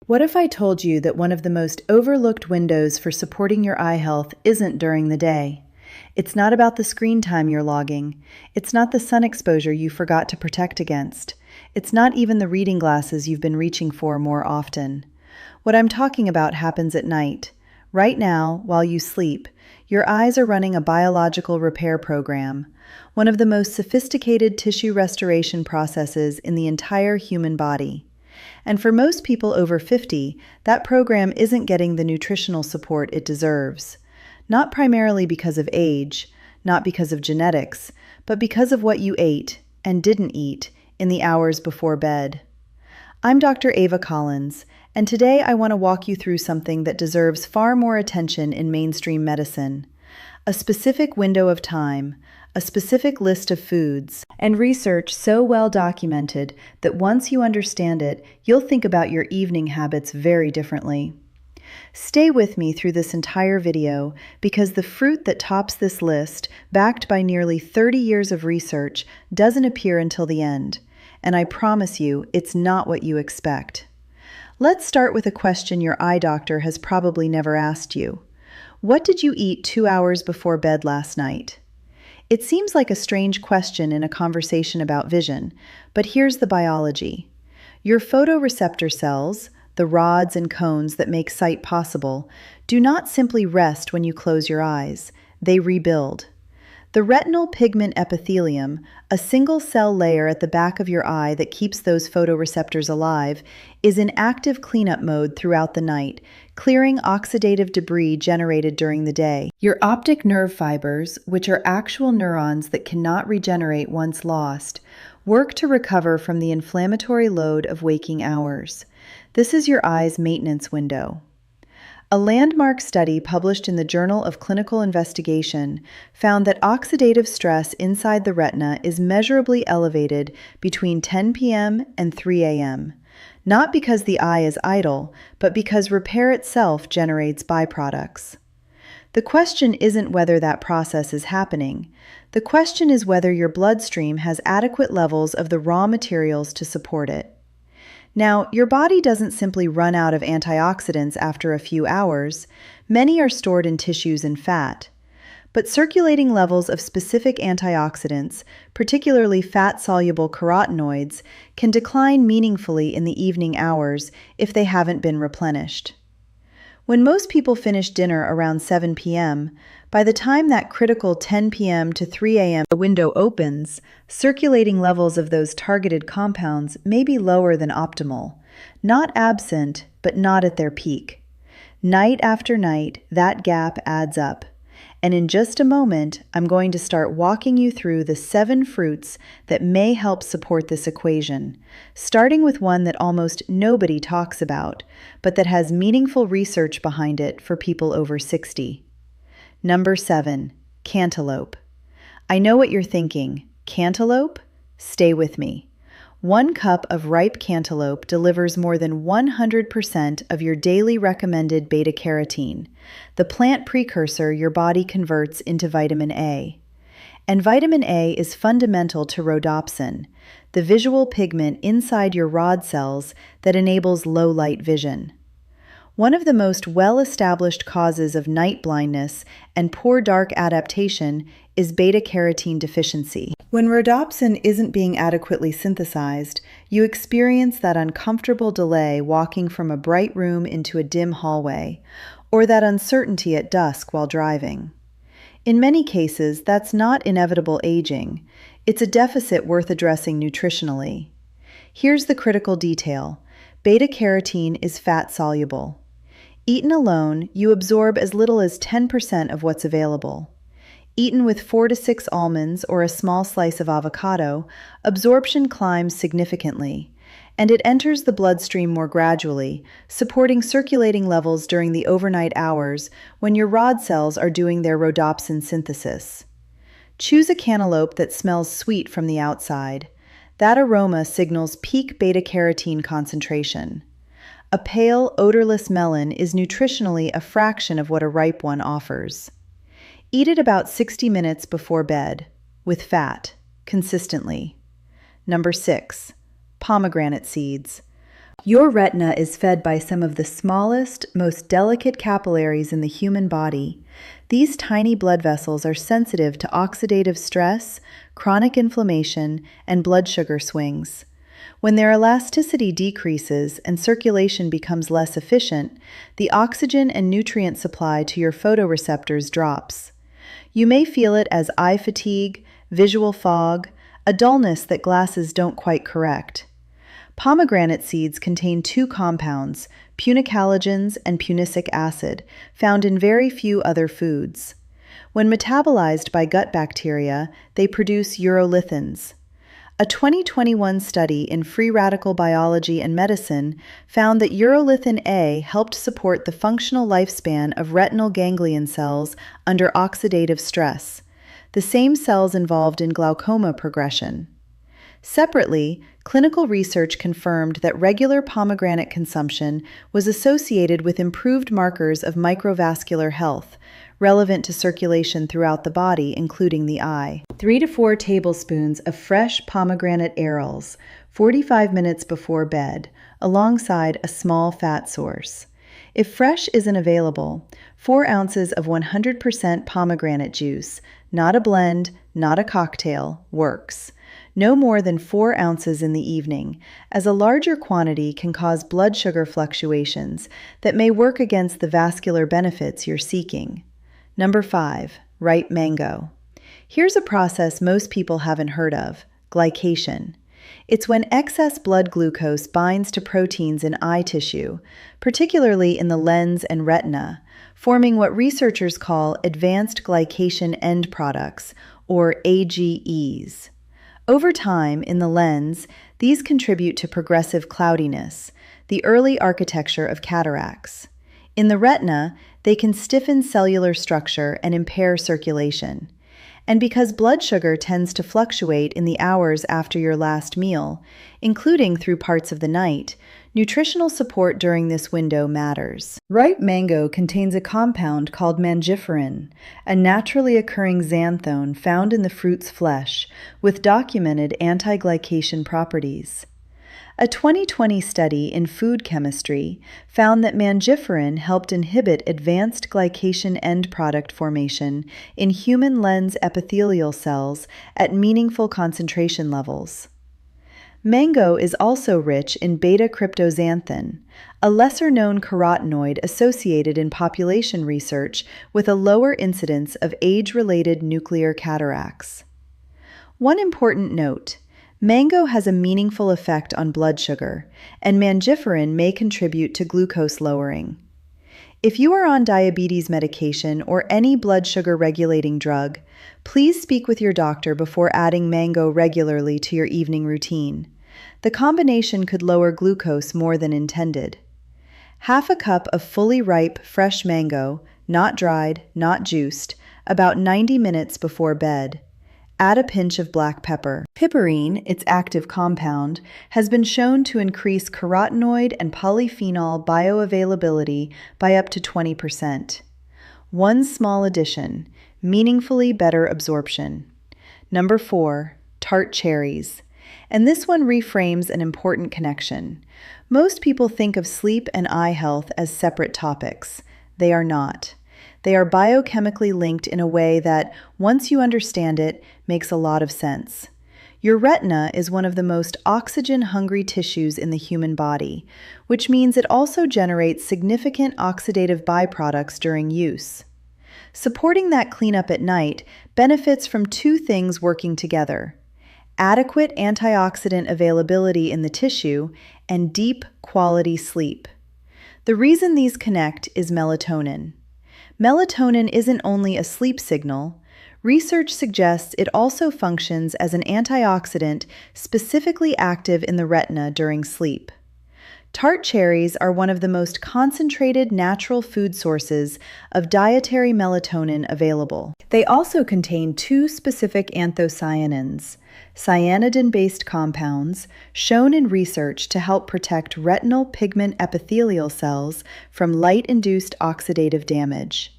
What if I told you that one of the most overlooked windows for supporting your eye health isn't during the day? It's not about the screen time you're logging. It's not the sun exposure you forgot to protect against. It's not even the reading glasses you've been reaching for more often. What I'm talking about happens at night. Right now, while you sleep, your eyes are running a biological repair program, one of the most sophisticated tissue restoration processes in the entire human body. And for most people over 50, that program isn't getting the nutritional support it deserves. Not primarily because of age, not because of genetics, but because of what you ate and didn't eat in the hours before bed. I'm Dr. Ava Collins, and today I want to walk you through something that deserves far more attention in mainstream medicine. A specific window of time, a specific list of foods, and research so well documented that once you understand it, you'll think about your evening habits very differently. Stay with me through this entire video because the fruit that tops this list, backed by nearly 30 years of research, doesn't appear until the end. And I promise you, it's not what you expect. Let's start with a question your eye doctor has probably never asked you. What did you eat 2 hours before bed last night? It seems like a strange question in a conversation about vision, but here's the biology. Your photoreceptor cells, the rods and cones that make sight possible, do not simply rest when you close your eyes. They rebuild. The retinal pigment epithelium, a single cell layer at the back of your eye that keeps those photoreceptors alive, is in active cleanup mode throughout the night, clearing oxidative debris generated during the day. Your optic nerve fibers, which are actual neurons that cannot regenerate once lost, work to recover from the inflammatory load of waking hours. This is your eye's maintenance window. A landmark study published in the Journal of Clinical Investigation found that oxidative stress inside the retina is measurably elevated between 10 p.m. and 3 a.m., not because the eye is idle, but because repair itself generates byproducts. The question isn't whether that process is happening. The question is whether your bloodstream has adequate levels of the raw materials to support it. Now, your body doesn't simply run out of antioxidants after a few hours. Many are stored in tissues and fat. But circulating levels of specific antioxidants, particularly fat-soluble carotenoids, can decline meaningfully in the evening hours if they haven't been replenished. When most people finish dinner around 7 p.m., by the time that critical 10 p.m. to 3 a.m. window opens, circulating levels of those targeted compounds may be lower than optimal, not absent, but not at their peak. Night after night, that gap adds up. And in just a moment, I'm going to start walking you through the 7 fruits that may help support this equation, starting with one that almost nobody talks about, but that has meaningful research behind it for people over 60. Number 7, cantaloupe. I know what you're thinking. Cantaloupe? Stay with me. 1 cup of ripe cantaloupe delivers more than 100% of your daily recommended beta-carotene, the plant precursor your body converts into vitamin A. And vitamin A is fundamental to rhodopsin, the visual pigment inside your rod cells that enables low-light vision. One of the most well-established causes of night blindness and poor dark adaptation is beta-carotene deficiency. When rhodopsin isn't being adequately synthesized, you experience that uncomfortable delay walking from a bright room into a dim hallway, or that uncertainty at dusk while driving. In many cases, that's not inevitable aging. It's a deficit worth addressing nutritionally. Here's the critical detail. Beta-carotene is fat-soluble. Eaten alone, you absorb as little as 10% of what's available. Eaten with 4 to 6 almonds or a small slice of avocado, absorption climbs significantly, and it enters the bloodstream more gradually, supporting circulating levels during the overnight hours when your rod cells are doing their rhodopsin synthesis. Choose a cantaloupe that smells sweet from the outside. That aroma signals peak beta-carotene concentration. A pale, odorless melon is nutritionally a fraction of what a ripe one offers. Eat it about 60 minutes before bed, with fat, consistently. Number 6, pomegranate seeds. Your retina is fed by some of the smallest, most delicate capillaries in the human body. These tiny blood vessels are sensitive to oxidative stress, chronic inflammation, and blood sugar swings. When their elasticity decreases and circulation becomes less efficient, the oxygen and nutrient supply to your photoreceptors drops. You may feel it as eye fatigue, visual fog, a dullness that glasses don't quite correct. Pomegranate seeds contain two compounds, punicalagins and punicic acid, found in very few other foods. When metabolized by gut bacteria, they produce urolithins. A 2021 study in Free Radical Biology and Medicine found that urolithin A helped support the functional lifespan of retinal ganglion cells under oxidative stress, the same cells involved in glaucoma progression. Separately, clinical research confirmed that regular pomegranate consumption was associated with improved markers of microvascular health, relevant to circulation throughout the body, including the eye. 3 to 4 tablespoons of fresh pomegranate arils, 45 minutes before bed, alongside a small fat source. If fresh isn't available, 4 ounces of 100% pomegranate juice, not a blend, not a cocktail, works. No more than 4 ounces in the evening, as a larger quantity can cause blood sugar fluctuations that may work against the vascular benefits you're seeking. Number 5, ripe mango. Here's a process most people haven't heard of, glycation. It's when excess blood glucose binds to proteins in eye tissue, particularly in the lens and retina, forming what researchers call advanced glycation end products, or AGEs. Over time, in the lens, these contribute to progressive cloudiness, the early architecture of cataracts. In the retina, they can stiffen cellular structure and impair circulation. And because blood sugar tends to fluctuate in the hours after your last meal, including through parts of the night, nutritional support during this window matters. Ripe mango contains a compound called mangiferin, a naturally occurring xanthone found in the fruit's flesh, with documented anti-glycation properties. A 2020 study in food chemistry found that mangiferin helped inhibit advanced glycation end product formation in human lens epithelial cells at meaningful concentration levels. Mango is also rich in beta-cryptoxanthin, a lesser-known carotenoid associated in population research with a lower incidence of age-related nuclear cataracts. One important note: mango has a meaningful effect on blood sugar, and mangiferin may contribute to glucose lowering. If you are on diabetes medication or any blood sugar regulating drug, please speak with your doctor before adding mango regularly to your evening routine. The combination could lower glucose more than intended. Half a cup of fully ripe, fresh mango, not dried, not juiced, about 90 minutes before bed. Add a pinch of black pepper. Piperine, its active compound, has been shown to increase carotenoid and polyphenol bioavailability by up to 20%. One small addition: meaningfully better absorption. Number 4, Tart cherries. And this one reframes an important connection. Most people think of sleep and eye health as separate topics. They are not. They are biochemically linked in a way that, once you understand it, makes a lot of sense. Your retina is one of the most oxygen-hungry tissues in the human body, which means it also generates significant oxidative byproducts during use. Supporting that cleanup at night benefits from 2 things working together: adequate antioxidant availability in the tissue and deep, quality sleep. The reason these connect is melatonin. Melatonin isn't only a sleep signal. Research suggests it also functions as an antioxidant specifically active in the retina during sleep. Tart cherries are one of the most concentrated natural food sources of dietary melatonin available. They also contain 2 specific anthocyanins, cyanidin-based compounds, shown in research to help protect retinal pigment epithelial cells from light-induced oxidative damage.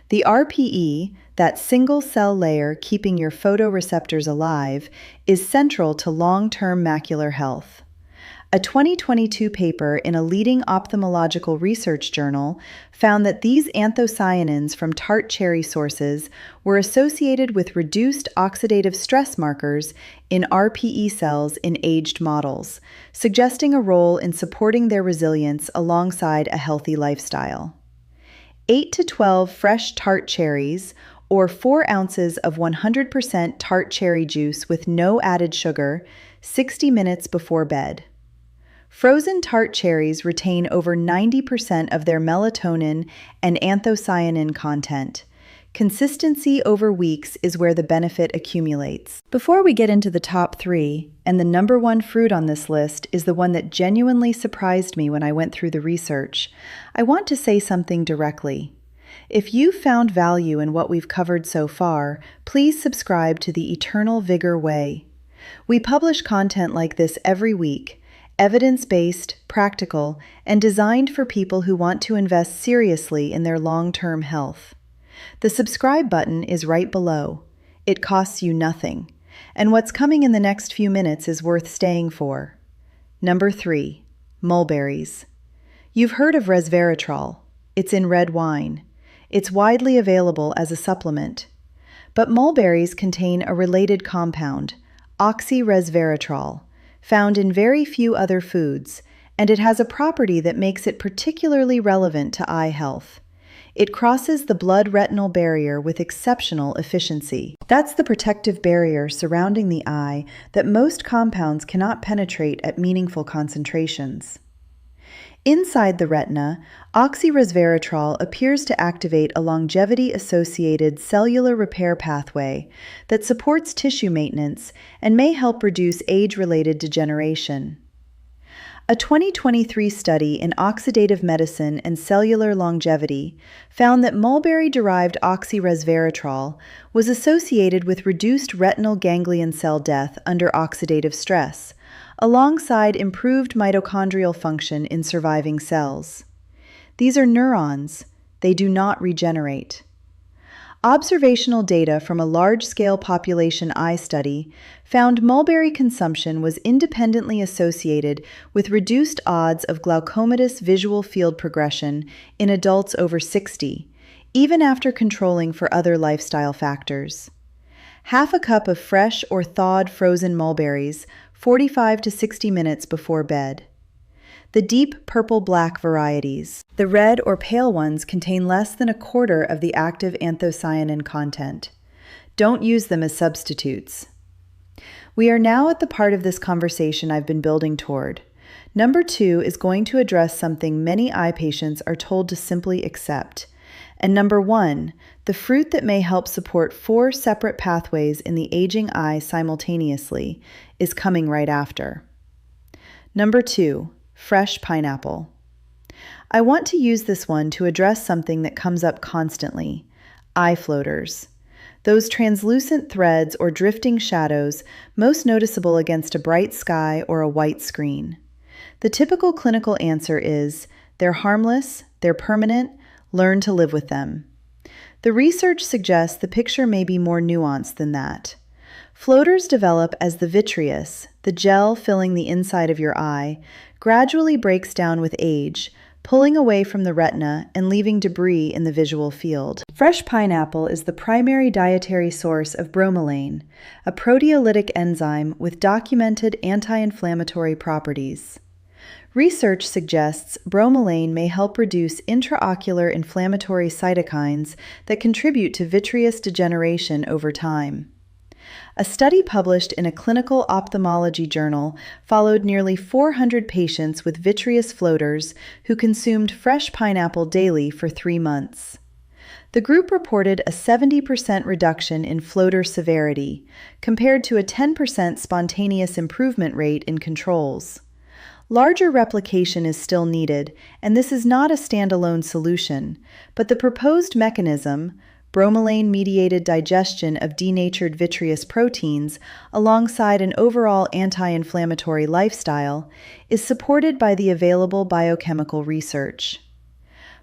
The RPE, that single cell layer keeping your photoreceptors alive, is central to long-term macular health. A 2022 paper in a leading ophthalmological research journal found that these anthocyanins from Tart cherry sources were associated with reduced oxidative stress markers in RPE cells in aged models, suggesting a role in supporting their resilience alongside a healthy lifestyle. 8 to 12 fresh tart cherries, or 4 ounces of 100% tart cherry juice with no added sugar, 60 minutes before bed. Frozen tart cherries retain over 90% of their melatonin and anthocyanin content. Consistency over weeks is where the benefit accumulates. Before we get into the top 3, and the number 1 fruit on this list is the one that genuinely surprised me when I went through the research, I want to say something directly. If you found value in what we've covered so far, please subscribe to the Eternal Vigor Way. We publish content like this every week, evidence-based, practical, and designed for people who want to invest seriously in their long-term health. The subscribe button is right below. It costs you nothing, and what's coming in the next few minutes is worth staying for. Number 3, mulberries. You've heard of resveratrol. It's in red wine. It's widely available as a supplement. But mulberries contain a related compound, Oxyresveratrol, found in very few other foods, and it has a property that makes it particularly relevant to eye health. It crosses the blood-retinal barrier with exceptional efficiency. That's the protective barrier surrounding the eye that most compounds cannot penetrate at meaningful concentrations. Inside the retina, oxyresveratrol appears to activate a longevity-associated cellular repair pathway that supports tissue maintenance and may help reduce age-related degeneration. A 2023 study in oxidative medicine and cellular longevity found that mulberry-derived oxyresveratrol was associated with reduced retinal ganglion cell death under oxidative stress, alongside improved mitochondrial function in surviving cells. These are neurons. They do not regenerate. Observational data from a large-scale population eye study found mulberry consumption was independently associated with reduced odds of glaucomatous visual field progression in adults over 60, even after controlling for other lifestyle factors. Half a cup of fresh or thawed frozen mulberries 45 to 60 minutes before bed. The deep purple-black varieties. The red or pale ones contain less than a quarter of the active anthocyanin content. Don't use them as substitutes. We are now at the part of this conversation I've been building toward. Number 2 is going to address something many eye patients are told to simply accept. And number 1, the fruit that may help support 4 separate pathways in the aging eye simultaneously, is coming right after. Number 2, fresh pineapple. I want to use this one to address something that comes up constantly: eye floaters. Those translucent threads or drifting shadows most noticeable against a bright sky or a white screen. The typical clinical answer is, they're harmless, they're permanent, learn to live with them. The research suggests the picture may be more nuanced than that. Floaters develop as the vitreous, the gel filling the inside of your eye, gradually breaks down with age, pulling away from the retina and leaving debris in the visual field. Fresh pineapple is the primary dietary source of bromelain, a proteolytic enzyme with documented anti-inflammatory properties. Research suggests bromelain may help reduce intraocular inflammatory cytokines that contribute to vitreous degeneration over time. A study published in a clinical ophthalmology journal followed nearly 400 patients with vitreous floaters who consumed fresh pineapple daily for 3 months. The group reported a 70% reduction in floater severity, compared to a 10% spontaneous improvement rate in controls. Larger replication is still needed, and this is not a standalone solution, but the proposed mechanism, bromelain-mediated digestion of denatured vitreous proteins alongside an overall anti-inflammatory lifestyle, is supported by the available biochemical research.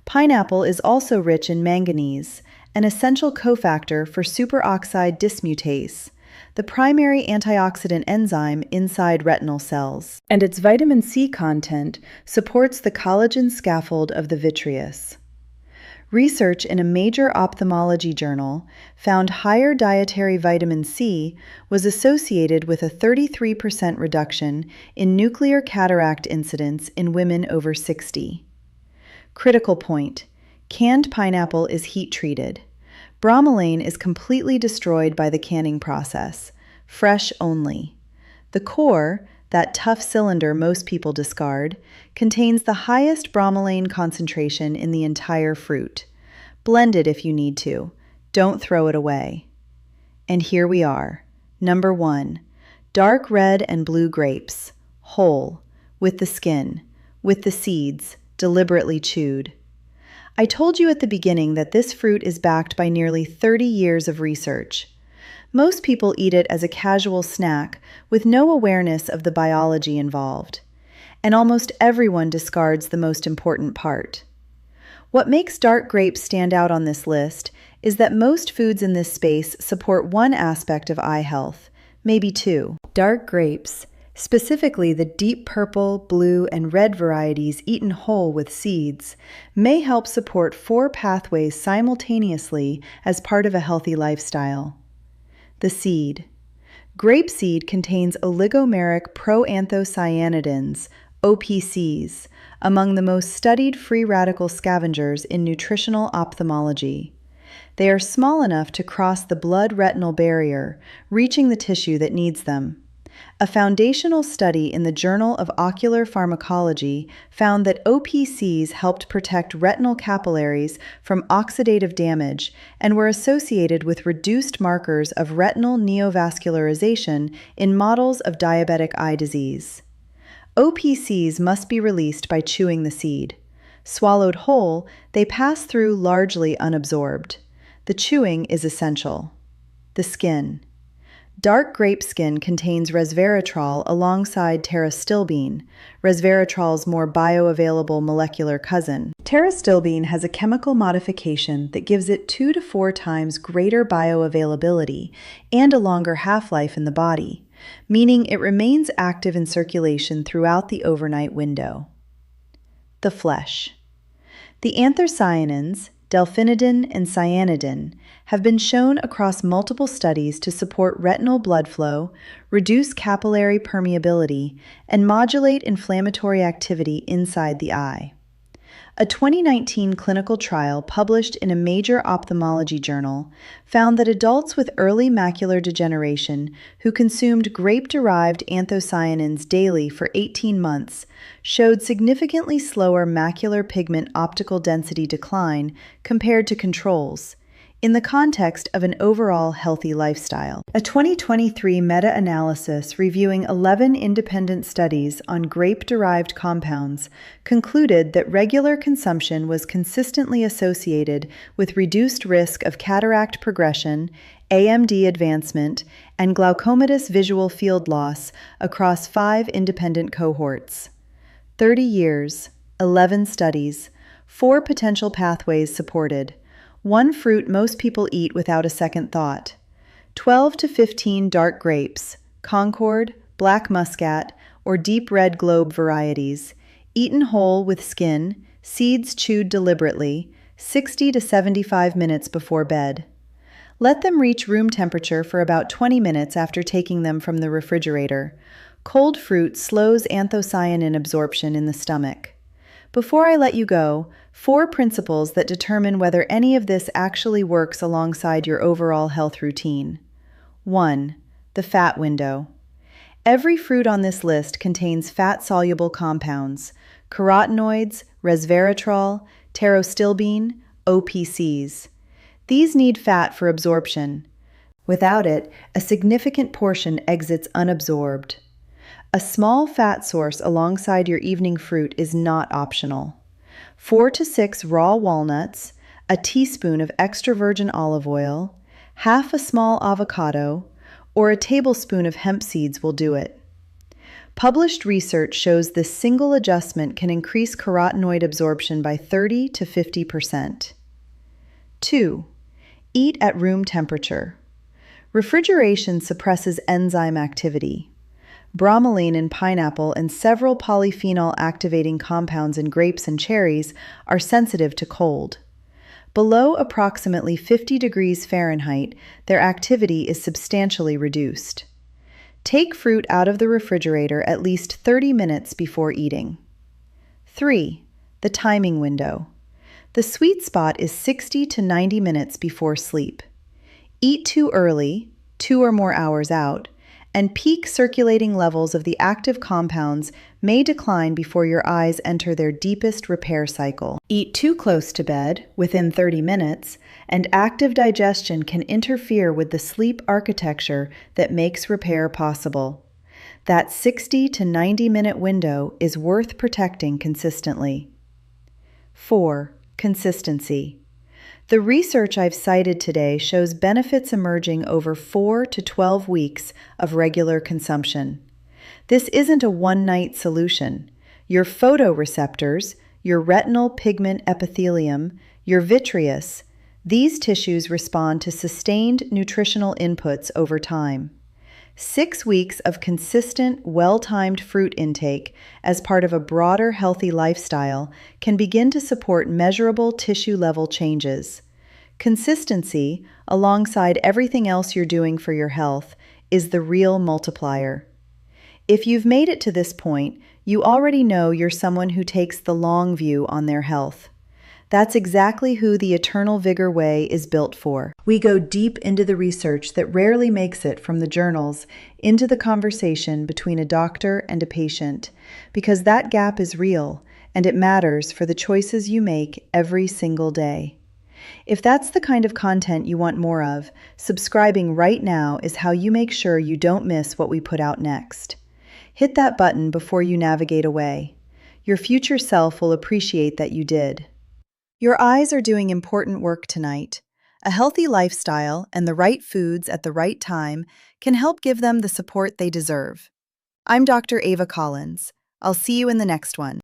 Pineapple is also rich in manganese, an essential cofactor for superoxide dismutase, the primary antioxidant enzyme inside retinal cells, and its vitamin C content supports the collagen scaffold of the vitreous. Research in a major ophthalmology journal found higher dietary vitamin C was associated with a 33% reduction in nuclear cataract incidence in women over 60. Critical point: canned pineapple is heat-treated. Bromelain is completely destroyed by the canning process, fresh only. The core, that tough cylinder most people discard, contains the highest bromelain concentration in the entire fruit. Blend it if you need to. Don't throw it away. And here we are. Number 1. Dark red and blue grapes, whole, with the skin, with the seeds, deliberately chewed. I told you at the beginning that this fruit is backed by nearly 30 years of research. Most people eat it as a casual snack with no awareness of the biology involved. And almost everyone discards the most important part. What makes dark grapes stand out on this list is that most foods in this space support one aspect of eye health, maybe two. Dark grapes, specifically the deep purple, blue, and red varieties eaten whole with seeds, may help support 4 pathways simultaneously as part of a healthy lifestyle. The seed. Grapeseed contains oligomeric proanthocyanidins, OPCs, among the most studied free radical scavengers in nutritional ophthalmology. They are small enough to cross the blood-retinal barrier, reaching the tissue that needs them. A foundational study in the Journal of Ocular Pharmacology found that OPCs helped protect retinal capillaries from oxidative damage and were associated with reduced markers of retinal neovascularization in models of diabetic eye disease. OPCs must be released by chewing the seed. Swallowed whole, they pass through largely unabsorbed. The chewing is essential. The skin. Dark grape skin contains resveratrol alongside pterostilbene, resveratrol's more bioavailable molecular cousin. Pterostilbene has a chemical modification that gives it 2 to 4 times greater bioavailability and a longer half-life in the body, meaning it remains active in circulation throughout the overnight window. The flesh. The anthocyanins, delphinidin and cyanidin, have been shown across multiple studies to support retinal blood flow, reduce capillary permeability, and modulate inflammatory activity inside the eye. A 2019 clinical trial published in a major ophthalmology journal found that adults with early macular degeneration who consumed grape-derived anthocyanins daily for 18 months showed significantly slower macular pigment optical density decline compared to controls, in the context of an overall healthy lifestyle. A 2023 meta-analysis reviewing 11 independent studies on grape-derived compounds concluded that regular consumption was consistently associated with reduced risk of cataract progression, AMD advancement, and glaucomatous visual field loss across 5 independent cohorts. 30 years, 11 studies, 4 potential pathways supported. 1 fruit most people eat without a second thought. 12 to 15 dark grapes, Concord, Black Muscat, or Deep Red Globe varieties, eaten whole with skin, seeds chewed deliberately, 60 to 75 minutes before bed. Let them reach room temperature for about 20 minutes after taking them from the refrigerator. Cold fruit slows anthocyanin absorption in the stomach. Before I let you go, 4 principles that determine whether any of this actually works alongside your overall health routine. 1. The fat window. Every fruit on this list contains fat-soluble compounds, carotenoids, resveratrol, pterostilbene, OPCs. These need fat for absorption. Without it, a significant portion exits unabsorbed. A small fat source alongside your evening fruit is not optional. 4 to 6 raw walnuts, a teaspoon of extra virgin olive oil, half a small avocado, or a tablespoon of hemp seeds will do it. Published research shows this single adjustment can increase carotenoid absorption by 30 to 50%. 2. Eat at room temperature. Refrigeration suppresses enzyme activity. Bromelain in pineapple and several polyphenol activating compounds in grapes and cherries are sensitive to cold. Below approximately 50 degrees Fahrenheit, their activity is substantially reduced. Take fruit out of the refrigerator at least 30 minutes before eating. 3. The timing window. The sweet spot is 60 to 90 minutes before sleep. Eat too early, 2 or more hours out, and peak circulating levels of the active compounds may decline before your eyes enter their deepest repair cycle. Eat too close to bed, within 30 minutes, and active digestion can interfere with the sleep architecture that makes repair possible. That 60 to 90-minute window is worth protecting consistently. 4. Consistency. The research I've cited today shows benefits emerging over 4 to 12 weeks of regular consumption. This isn't a one-night solution. Your photoreceptors, your retinal pigment epithelium, your vitreous, these tissues respond to sustained nutritional inputs over time. 6 weeks of consistent, well-timed fruit intake as part of a broader healthy lifestyle can begin to support measurable tissue-level changes. Consistency, alongside everything else you're doing for your health, is the real multiplier. If you've made it to this point, you already know you're someone who takes the long view on their health. That's exactly who the Eternal Vigor Way is built for. We go deep into the research that rarely makes it from the journals into the conversation between a doctor and a patient, because that gap is real and it matters for the choices you make every single day. If that's the kind of content you want more of, subscribing right now is how you make sure you don't miss what we put out next. Hit that button before you navigate away. Your future self will appreciate that you did. Your eyes are doing important work tonight. A healthy lifestyle and the right foods at the right time can help give them the support they deserve. I'm Dr. Ava Collins. I'll see you in the next one.